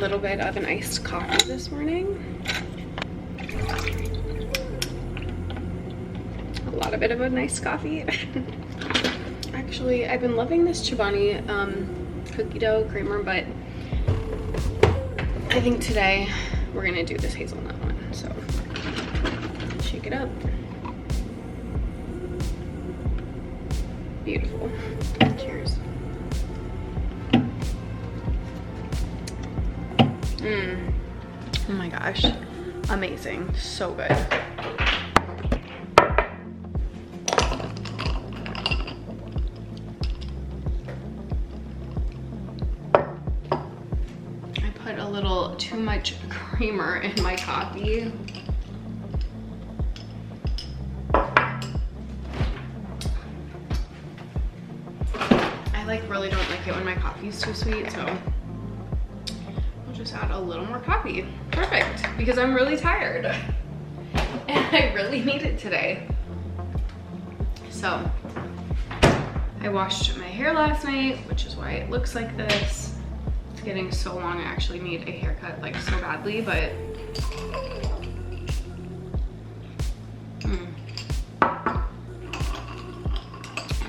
little bit of an iced coffee this morning. A lot of it of a nice coffee. Actually, I've been loving this Chobani cookie dough creamer, but I think today we're gonna do this hazelnut one. So shake it up. Beautiful. Cheers. Oh my gosh, amazing, so good. I put a little too much creamer in my coffee. I like really don't like it when my coffee is too sweet, so I'll just add a little more coffee. Perfect, because I'm really tired and I really need it today. So I washed my hair last night, which is why it looks like this. It's getting so long, I actually need a haircut like so badly, but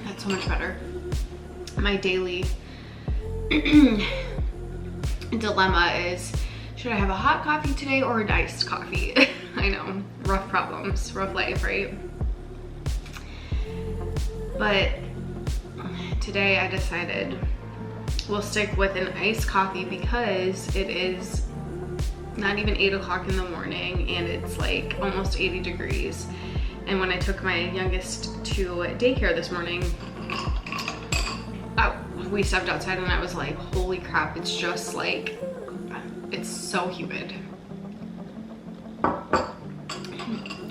that's so much better. My daily dilemma is, should I have a hot coffee today or an iced coffee? I know, rough problems, rough life, right? But today I decided we'll stick with an iced coffee because it is not even 8 o'clock in the morning and it's like almost 80 degrees. And when I took my youngest to daycare this morning, we stepped outside and I was like, holy crap, it's just like, it's so humid.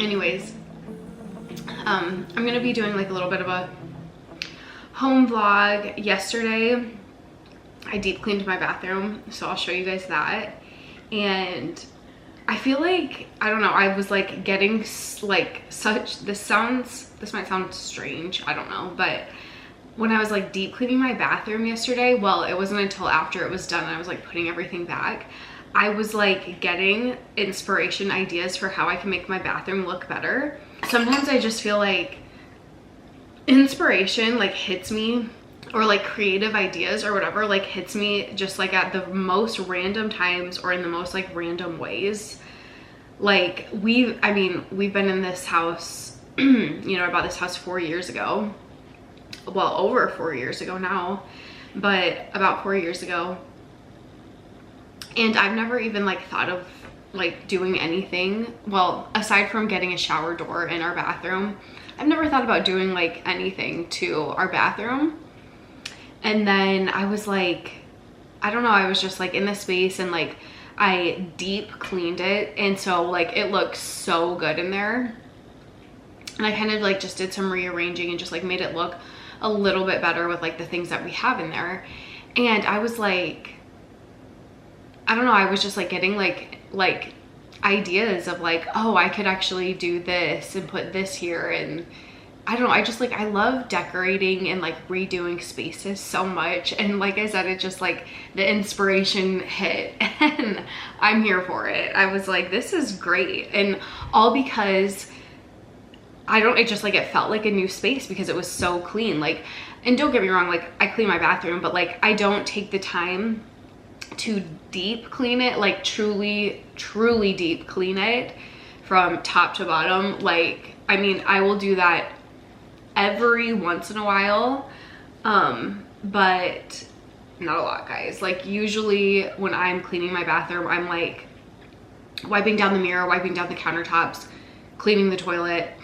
Anyways, I'm gonna be doing like a little bit of a home vlog. Yesterday, I deep cleaned my bathroom, so I'll show you guys that. And I feel like, I don't know, I was like getting like such, this might sound strange, I don't know, but when I was like deep cleaning my bathroom yesterday, well, it wasn't until after it was done and I was like putting everything back, I was like getting inspiration ideas for how I can make my bathroom look better. Sometimes I just feel like inspiration like hits me, or like creative ideas or whatever like hits me just like at the most random times or in the most like random ways. Like we've been in this house, you know, I bought this house 4 years ago. Well, over 4 years ago now, but about 4 years ago. And I've never even like thought of like doing anything. Well, aside from getting a shower door in our bathroom, I've never thought about doing like anything to our bathroom. And then I was like, I don't know, I was just like in the space and like I deep cleaned it. And so like it looks so good in there. And I kind of like just did some rearranging and just like made it look a little bit better with like the things that we have in there. And I was like, I don't know, I was just like getting like ideas of like, oh, I could actually do this and put this here. And I don't know, I just like, I love decorating and like redoing spaces so much. And like I said, it just like the inspiration hit and I'm here for it. I was like, this is great. And all because it just like, it felt like a new space because it was so clean. Like, and don't get me wrong, like I clean my bathroom, but like I don't take the time to deep clean it, like truly deep clean it from top to bottom. Like, I mean, I will do that every once in a while, but not a lot, guys. Like usually when I'm cleaning my bathroom, I'm like wiping down the mirror, wiping down the countertops, cleaning the toilet.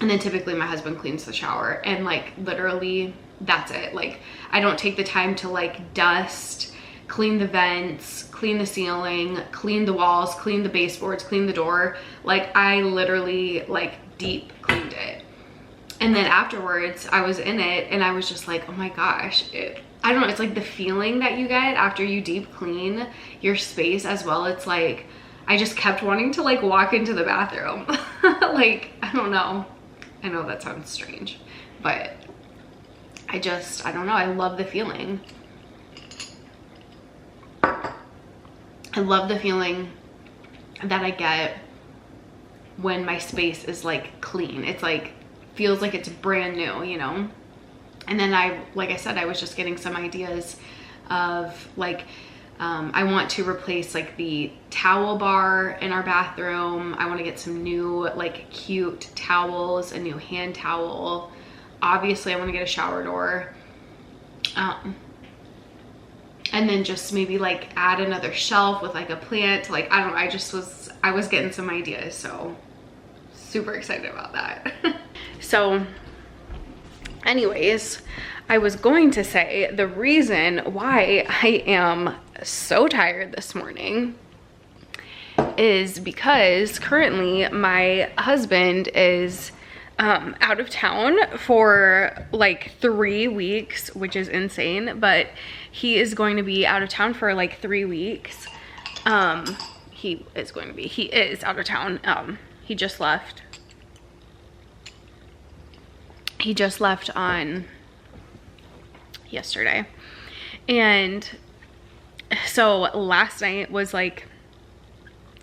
And then typically my husband cleans the shower, and like literally that's it. Like I don't take the time to like dust, clean the vents, clean the ceiling, clean the walls, clean the baseboards, clean the door. Like I literally like deep cleaned it. And then afterwards I was in it and I was just like, oh my gosh, I don't know, it's like the feeling that you get after you deep clean your space as well. It's like, I just kept wanting to like walk into the bathroom. Like, I don't know. I know that sounds strange, but I don't know. I love the feeling. I love the feeling that I get when my space is like clean. It's like, feels like it's brand new, you know? And then like I said, I was just getting some ideas of like, I want to replace like the towel bar in our bathroom. I want to get some new like cute towels, a new hand towel. Obviously I want to get a shower door. And then just maybe like add another shelf with like a plant. Like, I don't know, I was getting some ideas, so super excited about that. So anyways, I was going to say the reason why I am so tired this morning is because currently my husband is out of town for like 3 weeks, which is insane, but he is going to be out of town for like 3 weeks. He is out of town. He just left on yesterday. And so last night was like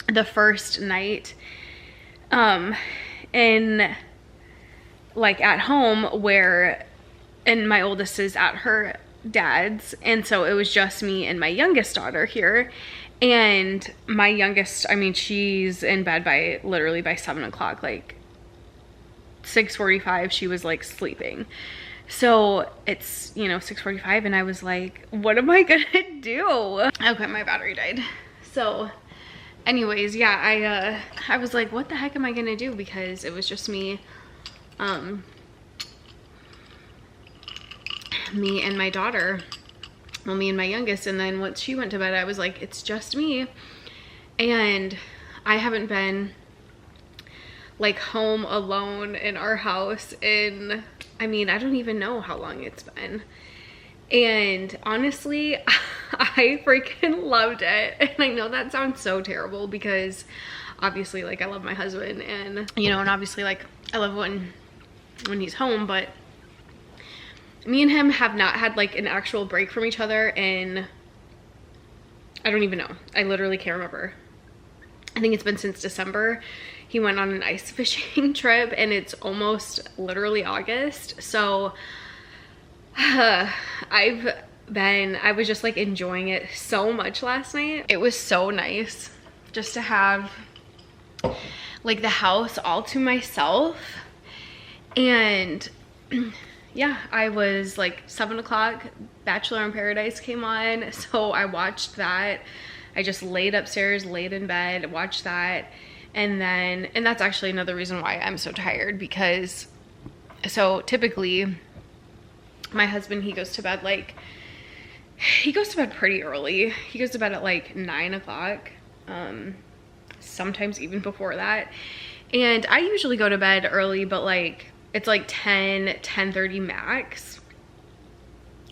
the first night in like at home and my oldest is at her dad's, and so it was just me and my youngest daughter here. And my youngest, I mean, she's in bed literally by 7 o'clock, like 6:45 she was like sleeping. So it's, you know, 6:45 and I was like, what am I gonna do? Okay, my battery died. So anyways, yeah, I was like, what the heck am I gonna do? Because it was just me and my daughter, well, me and my youngest. And then once she went to bed, I was like, it's just me. And I haven't been like home alone in our house in, I mean, I don't even know how long it's been. And honestly, I freaking loved it. And I know that sounds so terrible because obviously like I love my husband, and you know, and obviously like I love when he's home, but me and him have not had like an actual break from each other in, I don't even know. I literally can't remember. I think it's been since December. He went on an ice fishing trip and it's almost literally August. So I was just like enjoying it so much last night. It was so nice just to have like the house all to myself. And yeah, I was like 7 o'clock, Bachelor in Paradise came on, so I watched that. I just laid upstairs, laid in bed, watched that. And that's actually another reason why I'm so tired, because so typically my husband, he goes to bed pretty early. He goes to bed at like 9 o'clock, sometimes even before that. And I usually go to bed early, but like it's like 10:30 max,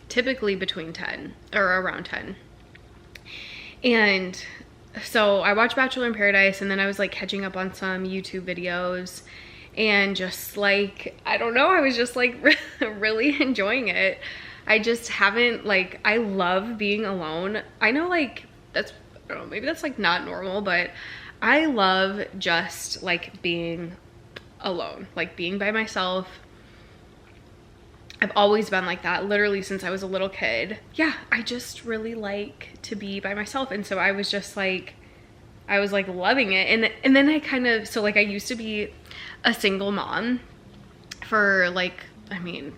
typically between 10 or around 10. And so I watched Bachelor in Paradise, and then I was like catching up on some YouTube videos, and just like, I don't know, I was just like really enjoying it. I just haven't, like, I love being alone. I know like that's, I don't know, maybe that's like not normal, but I love just like being alone, like being by myself. I've always been like that, literally since I was a little kid. Yeah, I just really like to be by myself. And so I was just like, I was like loving it. And then I kind of, so like I used to be a single mom for like, I mean,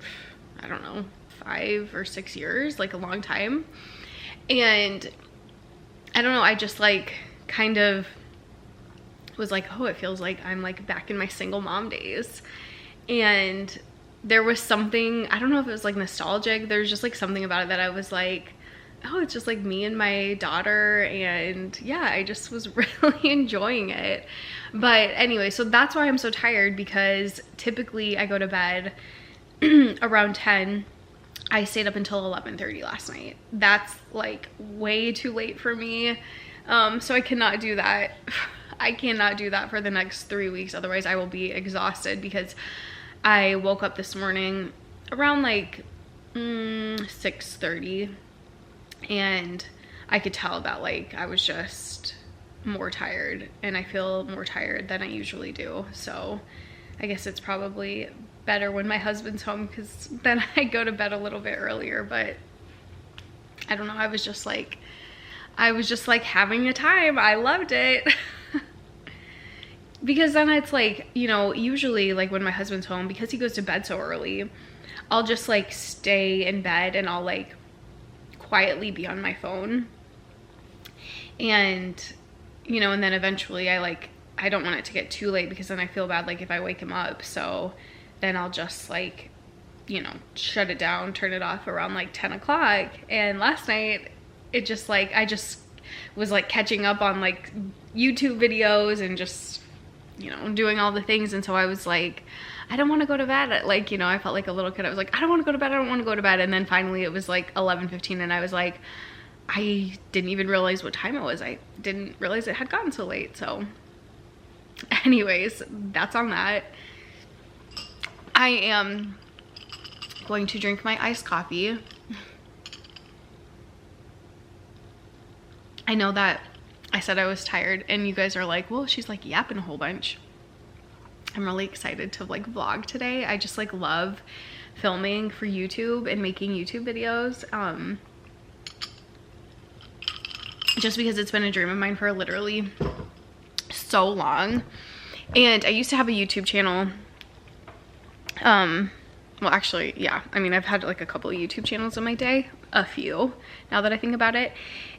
I don't know, 5 or 6 years, like a long time. And I don't know, I just like kind of was like, oh, it feels like I'm like back in my single mom days. And there was something, I don't know if it was like nostalgic, there's just like something about it that I was like, oh, it's just like me and my daughter. And yeah, I just was really enjoying it. But anyway, so that's why I'm so tired, because typically I go to bed around 10. I stayed up until 11:30 last night. That's like way too late for me. So I cannot do that. I cannot do that for the next 3 weeks. Otherwise I will be exhausted, because I woke up this morning around like 6:30, and I could tell that like I was just more tired, and I feel more tired than I usually do. So I guess it's probably better when my husband's home, because then I go to bed a little bit earlier. But I don't know, I was just like having a time. I loved it. Because then it's like, you know, usually like when my husband's home, because he goes to bed so early, I'll just like stay in bed and I'll like quietly be on my phone. And, you know, and then eventually I don't want it to get too late, because then I feel bad like if I wake him up. So then I'll just like, you know, shut it down, turn it off around like 10 o'clock. And last night it just like, I just was like catching up on like YouTube videos and just, you know, doing all the things. And so I was like, I don't want to go to bed. Like, you know, I felt like a little kid. I was like, I don't want to go to bed. I don't want to go to bed. And then finally it was like 11:15, and I was like, I didn't even realize what time it was. I didn't realize it had gotten so late. So anyways, that's on that. I am going to drink my iced coffee. I know that I said I was tired, and you guys are like, well, she's like yapping a whole bunch. I'm really excited to like vlog today. I just like love filming for YouTube and making YouTube videos. Just because it's been a dream of mine for literally so long. And I used to have a YouTube channel. Well, actually, yeah. I mean, I've had like a couple of YouTube channels in my day. A few, now that I think about it.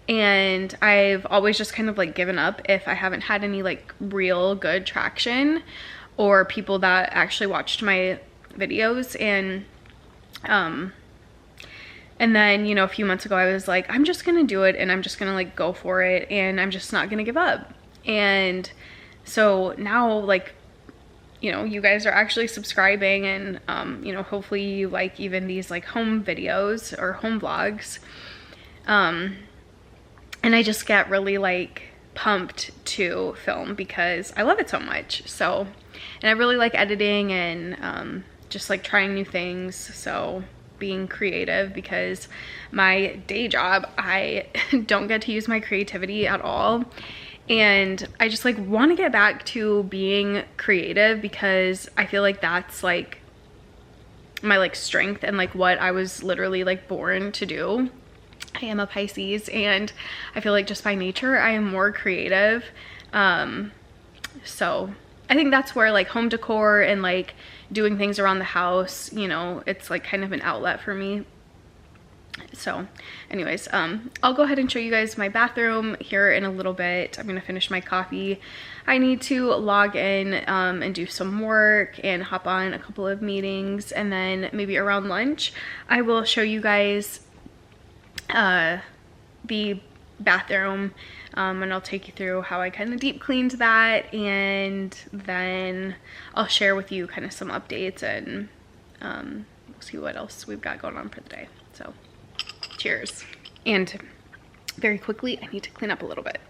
And I've always just kind of like given up if I haven't had any like real good traction or people that actually watched my videos. And then, you know, a few months ago, I was like, I'm just gonna do it, and I'm just gonna like go for it, and I'm just not gonna give up. And so now, like, you know, you guys are actually subscribing, and you know, hopefully you like even these like home videos or home vlogs. And I just get really like pumped to film because I love it so much. So, and I really like editing and just like trying new things. So being creative, because my day job, I don't get to use my creativity at all. And I just like want to get back to being creative, because I feel like that's like my like strength and like what I was literally like born to do. I am a Pisces, and I feel like just by nature I am more creative. So I think that's where like home decor and like doing things around the house, you know, it's like kind of an outlet for me. So anyways, I'll go ahead and show you guys my bathroom here in a little bit. I'm gonna finish my coffee. I need to log in and do some work and hop on a couple of meetings, and then maybe around lunch I will show you guys the bathroom, and I'll take you through how I kind of deep cleaned that, and then I'll share with you kind of some updates, and we'll see what else we've got going on for the day. So cheers. And very quickly, I need to clean up a little bit.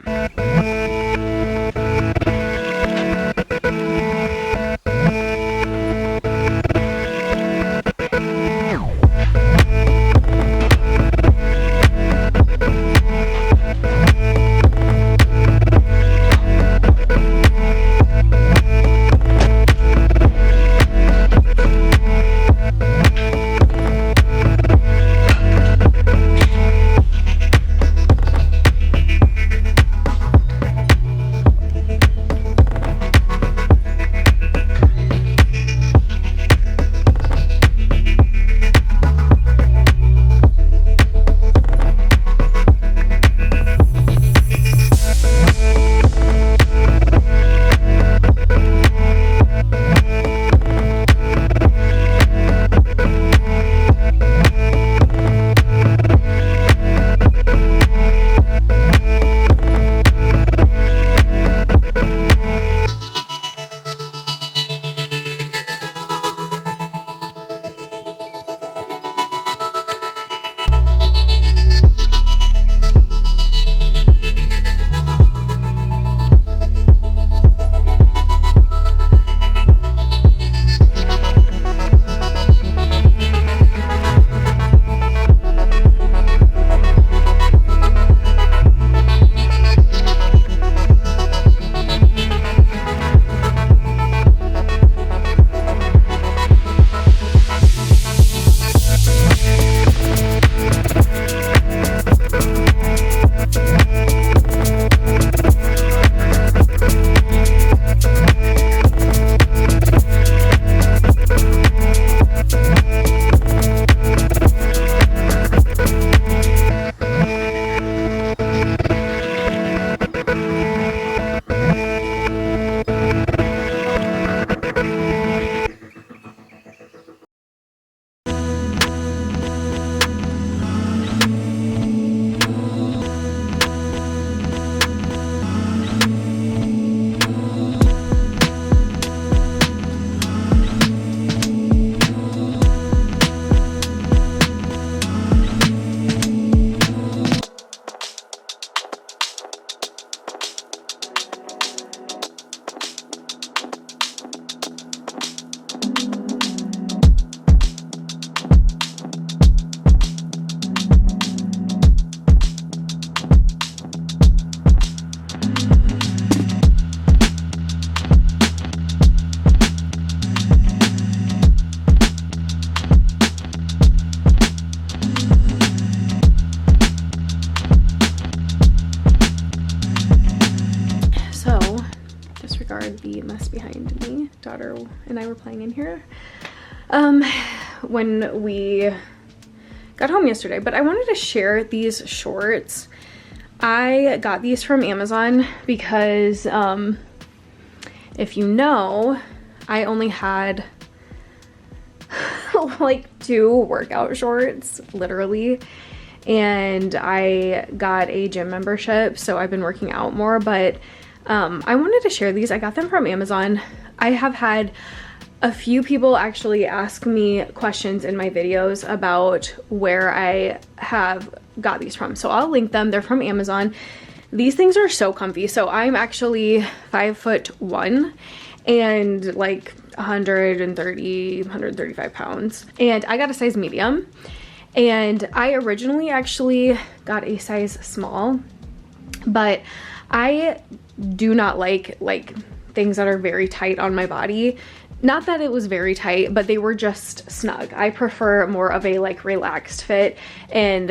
behind me. Daughter and I were playing in here when we got home yesterday. But I wanted to share these shorts. I got these from Amazon because if you know, I only had like 2 workout shorts, literally, and I got a gym membership, so I've been working out more. But I wanted to share these. I got them from Amazon. I have had a few people actually ask me questions in my videos about where I have got these from, so I'll link them. They're from Amazon. These things are so comfy. So I'm actually 5'1" and like 135 pounds, and I got a size medium, and I originally actually got a size small, but I do not like things that are very tight on my body. Not that it was very tight, but they were just snug. I prefer more of a like relaxed fit, and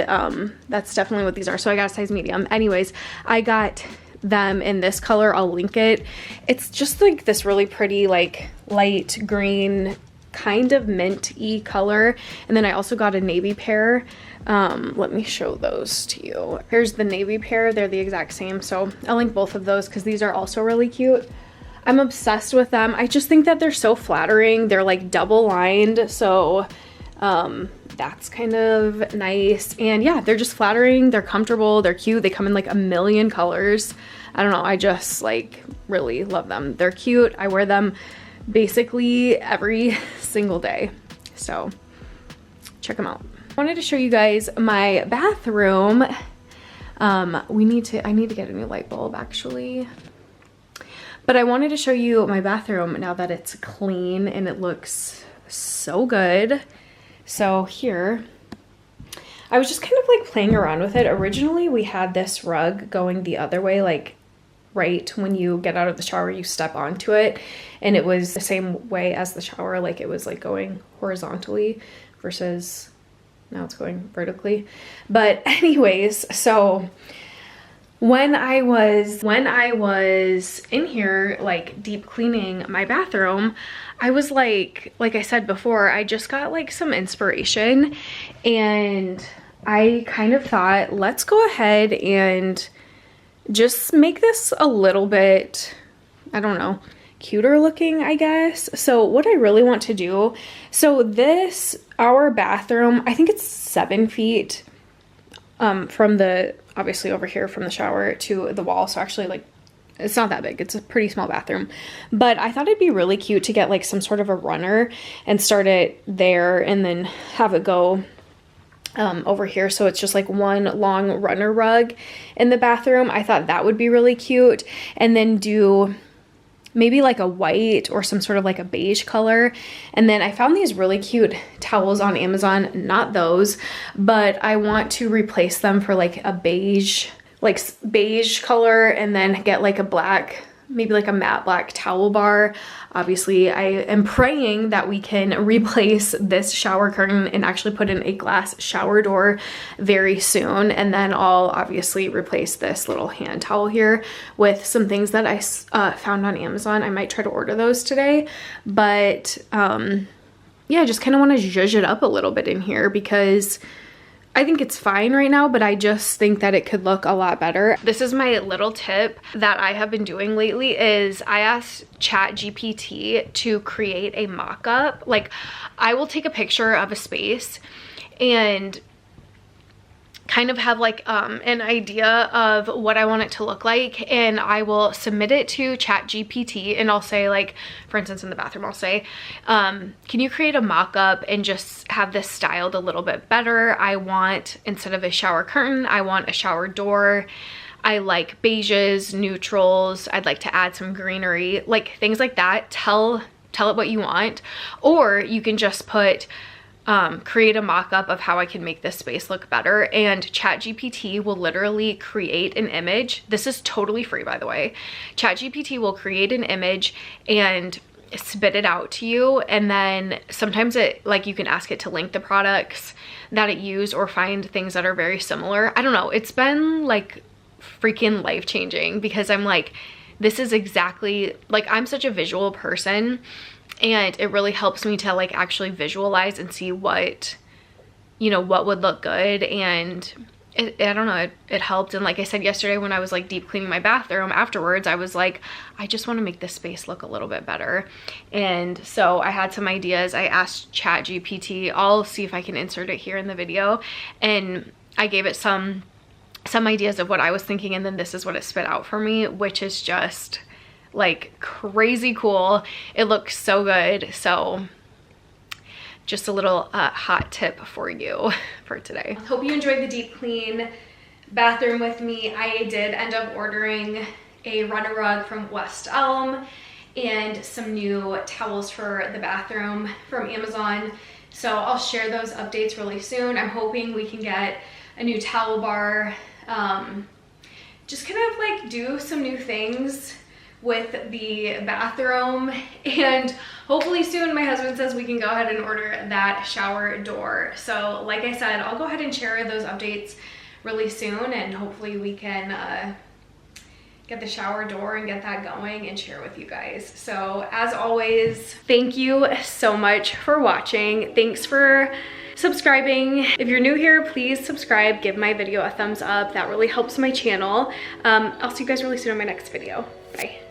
that's definitely what these are. So I got a size medium. Anyways, I got them in this color. I'll link it. It's just like this really pretty like light green, kind of mint-y color. And then I also got a navy pair. Let me show those to you. Here's the navy pair. They're the exact same. So I'll link both of those because these are also really cute. I'm obsessed with them. I just think that they're so flattering. They're like double lined, so that's kind of nice. And yeah, they're just flattering. They're comfortable. They're cute. They come in like a million colors. I don't know. I just like really love them. They're cute. I wear them basically every single day. So check them out. I wanted to show you guys my bathroom. I need to get a new light bulb actually. But I wanted to show you my bathroom now that it's clean and it looks so good. So here, I was just kind of like playing around with it. Originally, we had this rug going the other way, like right when you get out of the shower, you step onto it. And it was the same way as the shower, like it was like going horizontally versus now it's going vertically. But anyways, so when I was in here, like deep cleaning my bathroom, I was like I said before, I just got like some inspiration, and I kind of thought, let's go ahead and just make this a little bit, I don't know, cuter looking, I guess. So what I really want to do, so our bathroom, I think it's 7 feet from the, obviously over here from the shower to the wall. So actually like, it's not that big. It's a pretty small bathroom, but I thought it'd be really cute to get like some sort of a runner and start it there and then have it go over here. So it's just like one long runner rug in the bathroom. I thought that would be really cute. And then do maybe like a white or some sort of like a beige color. And then I found these really cute towels on Amazon, not those, but I want to replace them for like a beige color, and then get like a black, maybe like a matte black towel bar. Obviously, I am praying that we can replace this shower curtain and actually put in a glass shower door very soon. And then I'll obviously replace this little hand towel here with some things that I found on Amazon. I might try to order those today. But yeah, I just kind of want to zhuzh it up a little bit in here because I think it's fine right now, but I just think that it could look a lot better. This is my little tip that I have been doing lately is I asked ChatGPT to create a mock-up. Like, I will take a picture of a space and kind of have like an idea of what I want it to look like, and I will submit it to ChatGPT, and I'll say, like, for instance in the bathroom, I'll say, can you create a mock-up and just have this styled a little bit better? I want, instead of a shower curtain, I want a shower door. I like beiges, neutrals. I'd like to add some greenery, like things like that. Tell it what you want. Or you can just put create a mock-up of how I can make this space look better, and ChatGPT will literally create an image. This is totally free, by the way. ChatGPT will create an image and spit it out to you, and then sometimes it, like, you can ask it to link the products that it used or find things that are very similar. I don't know, it's been like freaking life-changing because I'm like, this is exactly, like, I'm such a visual person, and it really helps me to like actually visualize and see what, you know, what would look good. And I don't know, it helped. And like I said yesterday, when I was like deep cleaning my bathroom afterwards, I was like, I just want to make this space look a little bit better. And so I had some ideas. I asked ChatGPT. I'll see if I can insert it here in the video, and I gave it some ideas of what I was thinking, and then this is what it spit out for me, which is just like crazy cool. It looks so good. So just a little hot tip for you for today. Hope you enjoyed the deep clean bathroom with me. I did end up ordering a runner rug from West Elm and some new towels for the bathroom from Amazon. So I'll share those updates really soon. I'm hoping we can get a new towel bar, just kind of like do some new things with the bathroom, and hopefully soon my husband says we can go ahead and order that shower door. So like I said, I'll go ahead and share those updates really soon, and hopefully we can get the shower door and get that going and share with you guys. So as always, thank you so much for watching. Thanks for subscribing. If you're new here, please subscribe, give my video a thumbs up. That really helps my channel. I'll see you guys really soon in my next video. Bye.